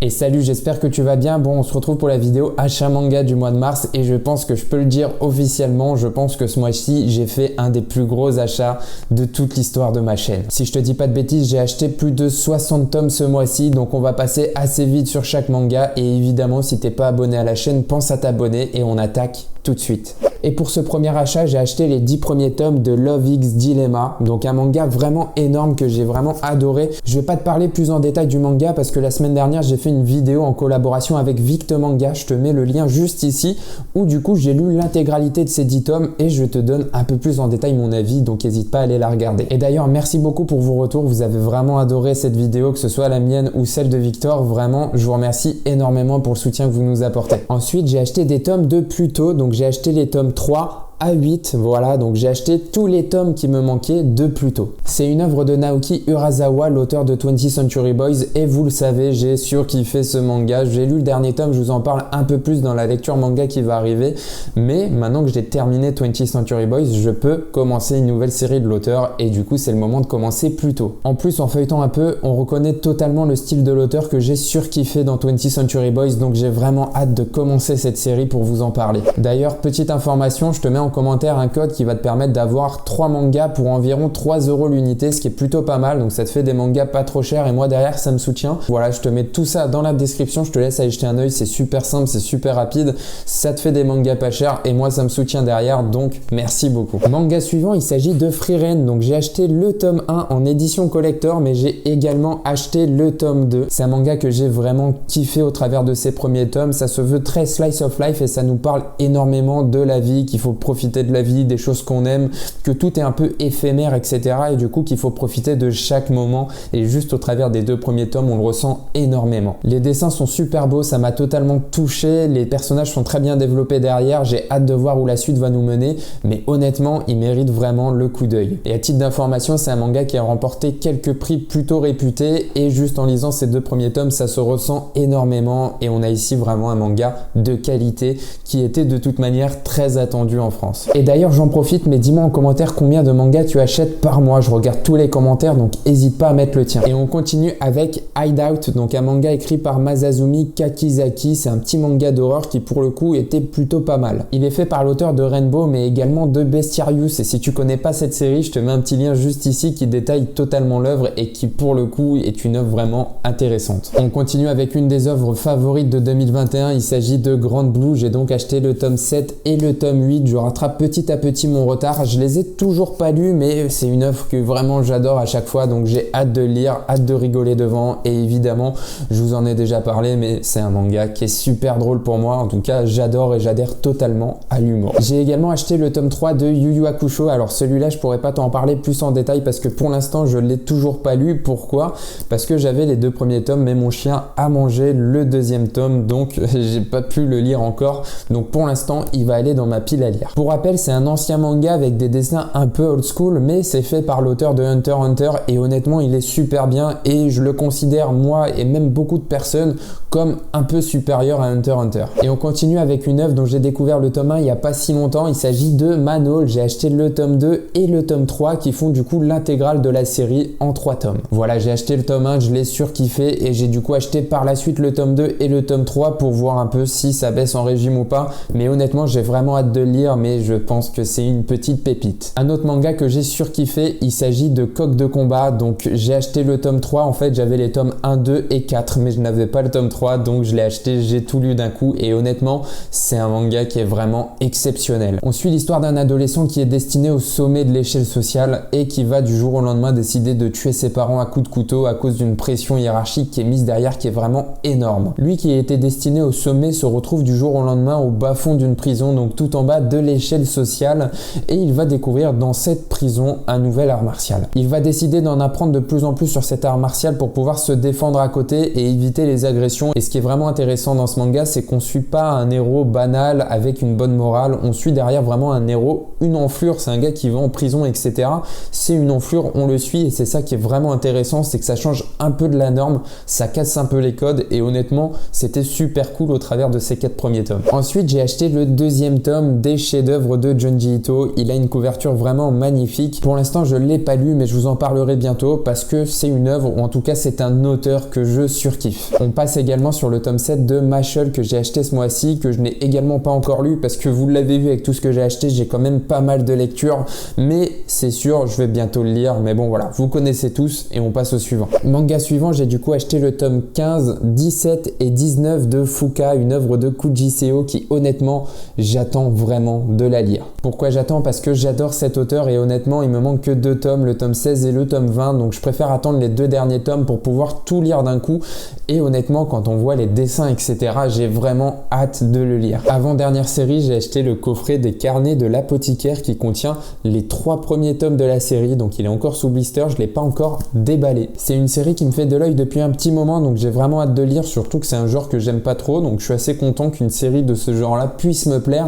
Et salut, j'espère que tu vas bien. Bon, on se retrouve pour la vidéo achat manga du mois de mars et je pense que je peux le dire officiellement, je pense que ce mois-ci, j'ai fait un des plus gros achats de toute l'histoire de ma chaîne. Si je te dis pas de bêtises, j'ai acheté plus de 60 tomes ce mois-ci, donc on va passer assez vite sur chaque manga et évidemment, si t'es pas abonné à la chaîne, pense à t'abonner et on attaque tout de suite. Et pour ce premier achat, j'ai acheté les 10 premiers tomes de Love X Dilemma, donc un manga vraiment énorme que j'ai vraiment adoré. Je vais pas te parler plus en détail du manga parce que la semaine dernière, j'ai fait une vidéo en collaboration avec Victor Manga, je te mets le lien juste ici, où du coup j'ai lu l'intégralité de ces 10 tomes et je te donne un peu plus en détail mon avis, donc n'hésite pas à aller la regarder. Et d'ailleurs, merci beaucoup pour vos retours, vous avez vraiment adoré cette vidéo, que ce soit la mienne ou celle de Victor, vraiment, je vous remercie énormément pour le soutien que vous nous apportez. Ensuite, j'ai acheté des tomes de Pluto, donc j'ai acheté les tomes 3 à 8, voilà, donc j'ai acheté tous les tomes qui me manquaient de Pluto. C'est une œuvre de Naoki Urasawa, l'auteur de 20th Century Boys, et vous le savez, j'ai surkiffé ce manga. J'ai lu le dernier tome, je vous en parle un peu plus dans la lecture manga qui va arriver, mais maintenant que j'ai terminé 20th Century Boys, je peux commencer une nouvelle série de l'auteur, et du coup c'est le moment de commencer Pluto. En plus, en feuilletant un peu, on reconnaît totalement le style de l'auteur que j'ai surkiffé dans 20th Century Boys, donc j'ai vraiment hâte de commencer cette série pour vous en parler. D'ailleurs, petite information, je te mets en commentaire un code qui va te permettre d'avoir 3 mangas pour environ 3 € l'unité, ce qui est plutôt pas mal, donc ça te fait des mangas pas trop chers et moi derrière ça me soutient. Voilà, je te mets tout ça dans la description, je te laisse aller jeter un oeil, c'est super simple, c'est super rapide, ça te fait des mangas pas chers et moi ça me soutient derrière, donc merci beaucoup. Manga suivant, il s'agit de Frieren, donc j'ai acheté le tome 1 en édition collector, mais j'ai également acheté le tome 2. C'est un manga que j'ai vraiment kiffé au travers de ses premiers tomes, ça se veut très slice of life et ça nous parle énormément de la vie, qu'il faut profiter de la vie, des choses qu'on aime, que tout est un peu éphémère, etc. Et du coup qu'il faut profiter de chaque moment et juste au travers des 2 premiers tomes, on le ressent énormément. Les dessins sont super beaux, ça m'a totalement touché, les personnages sont très bien développés derrière, j'ai hâte de voir où la suite va nous mener, mais honnêtement, il mérite vraiment le coup d'œil. Et à titre d'information, c'est un manga qui a remporté quelques prix plutôt réputés et juste en lisant ces 2 premiers tomes, ça se ressent énormément et on a ici vraiment un manga de qualité qui était de toute manière très attendu en France. Et d'ailleurs, j'en profite, mais dis-moi en commentaire combien de mangas tu achètes par mois. Je regarde tous les commentaires, donc n'hésite pas à mettre le tien. Et on continue avec Hideout, donc un manga écrit par Masazumi Kakizaki. C'est un petit manga d'horreur qui pour le coup était plutôt pas mal. Il est fait par l'auteur de Rainbow, mais également de Bestiarius. Et si tu connais pas cette série, je te mets un petit lien juste ici qui détaille totalement l'œuvre et qui pour le coup est une œuvre vraiment intéressante. On continue avec une des œuvres favorites de 2021. Il s'agit de Grand Blue. J'ai donc acheté le tome 7 et le tome 8. Je rattrape petit à petit mon retard. Je les ai toujours pas lus, mais c'est une œuvre que vraiment j'adore à chaque fois, donc j'ai hâte de lire, hâte de rigoler devant, et évidemment je vous en ai déjà parlé, mais c'est un manga qui est super drôle pour moi. En tout cas, j'adore et j'adhère totalement à l'humour. J'ai également acheté le tome 3 de Yu Yu Hakusho. Alors celui-là, je pourrais pas t'en parler plus en détail parce que pour l'instant je l'ai toujours pas lu. Pourquoi? Parce que j'avais les 2 premiers tomes, mais mon chien a mangé le 2e tome, donc j'ai pas pu le lire encore, donc pour l'instant il va aller dans ma pile à lire. Pour rappel, c'est un ancien manga avec des dessins un peu old school, mais c'est fait par l'auteur de Hunter x Hunter et honnêtement il est super bien et je le considère moi et même beaucoup de personnes comme un peu supérieur à Hunter x Hunter. Et on continue avec une œuvre dont j'ai découvert le tome 1 il n'y a pas si longtemps, il s'agit de Manhole. J'ai acheté le tome 2 et le tome 3 qui font du coup l'intégrale de la série en 3 tomes. Voilà, j'ai acheté le tome 1, je l'ai surkiffé et j'ai du coup acheté par la suite le tome 2 et le tome 3 pour voir un peu si ça baisse en régime ou pas, mais honnêtement j'ai vraiment hâte de le lire, mais je pense que c'est une petite pépite. Un autre manga que j'ai surkiffé, il s'agit de Coq de combat, donc j'ai acheté le tome 3, en fait j'avais les tomes 1, 2 et 4, mais je n'avais pas le tome 3, donc je l'ai acheté, j'ai tout lu d'un coup et honnêtement c'est un manga qui est vraiment exceptionnel. On suit l'histoire d'un adolescent qui est destiné au sommet de l'échelle sociale et qui va du jour au lendemain décider de tuer ses parents à coups de couteau à cause d'une pression hiérarchique qui est mise derrière qui est vraiment énorme. Lui qui était destiné au sommet se retrouve du jour au lendemain au bas-fond d'une prison, donc tout en bas de l'échelle sociale, et il va découvrir dans cette prison un nouvel art martial. Il va décider d'en apprendre de plus en plus sur cet art martial pour pouvoir se défendre à côté et éviter les agressions. Et ce qui est vraiment intéressant dans ce manga, c'est qu'on suit pas un héros banal avec une bonne morale, on suit derrière vraiment un héros une enflure, c'est un gars qui va en prison, etc. C'est une enflure, on le suit et c'est ça qui est vraiment intéressant, c'est que ça change un peu de la norme, ça casse un peu les codes et honnêtement, c'était super cool au travers de ces 4 premiers tomes. Ensuite, j'ai acheté le deuxième tome des chefs-d'œuvre de Junji Ito. Il a une couverture vraiment magnifique. Pour l'instant, je ne l'ai pas lu, mais je vous en parlerai bientôt parce que c'est une œuvre, ou en tout cas, c'est un auteur que je surkiffe. On passe également sur le tome 7 de Mashle que j'ai acheté ce mois-ci, que je n'ai également pas encore lu parce que vous l'avez vu avec tout ce que j'ai acheté, j'ai quand même pas mal de lectures, mais c'est sûr, je vais bientôt le lire. Mais bon, voilà, vous connaissez tous et on passe au suivant. Manga suivant, j'ai du coup acheté le tome 15, 17 et 19 de Fuka, une œuvre de Kuji Seo qui honnêtement, j'attends vraiment de la lire. Pourquoi j'attends? Parce que j'adore cet auteur et honnêtement, il me manque que 2 tomes, le tome 16 et le tome 20, donc je préfère attendre les 2 derniers tomes pour pouvoir tout lire d'un coup. Et honnêtement, quand on voit les dessins, etc., j'ai vraiment hâte de le lire. Avant-dernière série, j'ai acheté le coffret des carnets de l'apothicaire qui contient les 3 premiers tomes de la série, donc il est encore sous blister, je ne l'ai pas encore déballé. C'est une série qui me fait de l'œil depuis un petit moment, donc j'ai vraiment hâte de lire, surtout que c'est un genre que j'aime pas trop, donc je suis assez content qu'une série de ce genre-là puisse me plaire.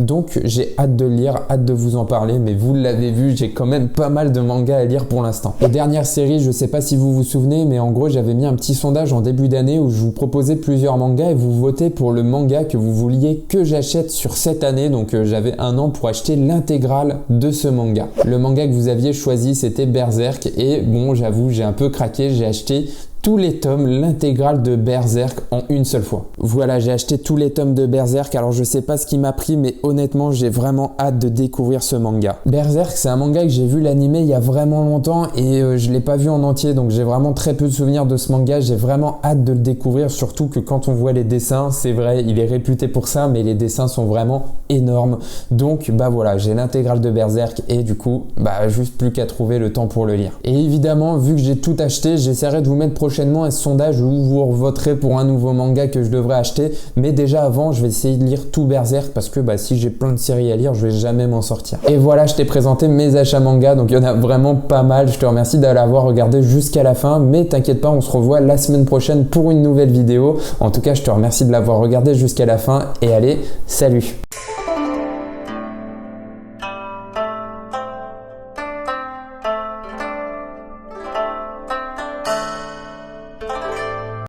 Donc j'ai hâte de le lire, hâte de vous en parler, mais vous l'avez vu, j'ai quand même pas mal de mangas à lire pour l'instant. Et dernière série, je sais pas si vous vous souvenez, mais en gros j'avais mis un petit sondage en début d'année où je vous proposais plusieurs mangas et vous votez pour le manga que vous vouliez que j'achète sur cette année. Donc j'avais un an pour acheter l'intégrale de ce manga. Le manga que vous aviez choisi, c'était Berserk et bon, j'avoue, j'ai un peu craqué, j'ai acheté tous les tomes, l'intégrale de Berserk en une seule fois. Voilà, j'ai acheté tous les tomes de Berserk, alors je sais pas ce qui m'a pris, mais honnêtement, j'ai vraiment hâte de découvrir ce manga. Berserk, c'est un manga que j'ai vu l'animé il y a vraiment longtemps et je l'ai pas vu en entier, donc j'ai vraiment très peu de souvenirs de ce manga. J'ai vraiment hâte de le découvrir, surtout que quand on voit les dessins, c'est vrai, il est réputé pour ça, mais les dessins sont vraiment énormes. Donc, bah voilà, j'ai l'intégrale de Berserk et du coup, bah juste plus qu'à trouver le temps pour le lire. Et évidemment, vu que j'ai tout acheté, j'essaierai de vous mettre prochainement un sondage où vous voterez pour un nouveau manga que je devrais acheter, mais déjà avant je vais essayer de lire tout Berserk parce que bah, si j'ai plein de séries à lire je vais jamais m'en sortir. Et voilà, je t'ai présenté mes achats manga, donc il y en a vraiment pas mal. Je te remercie d'avoir regardé jusqu'à la fin, mais t'inquiète pas, on se revoit la semaine prochaine pour une nouvelle vidéo. En tout cas, je te remercie de l'avoir regardé jusqu'à la fin et allez, salut.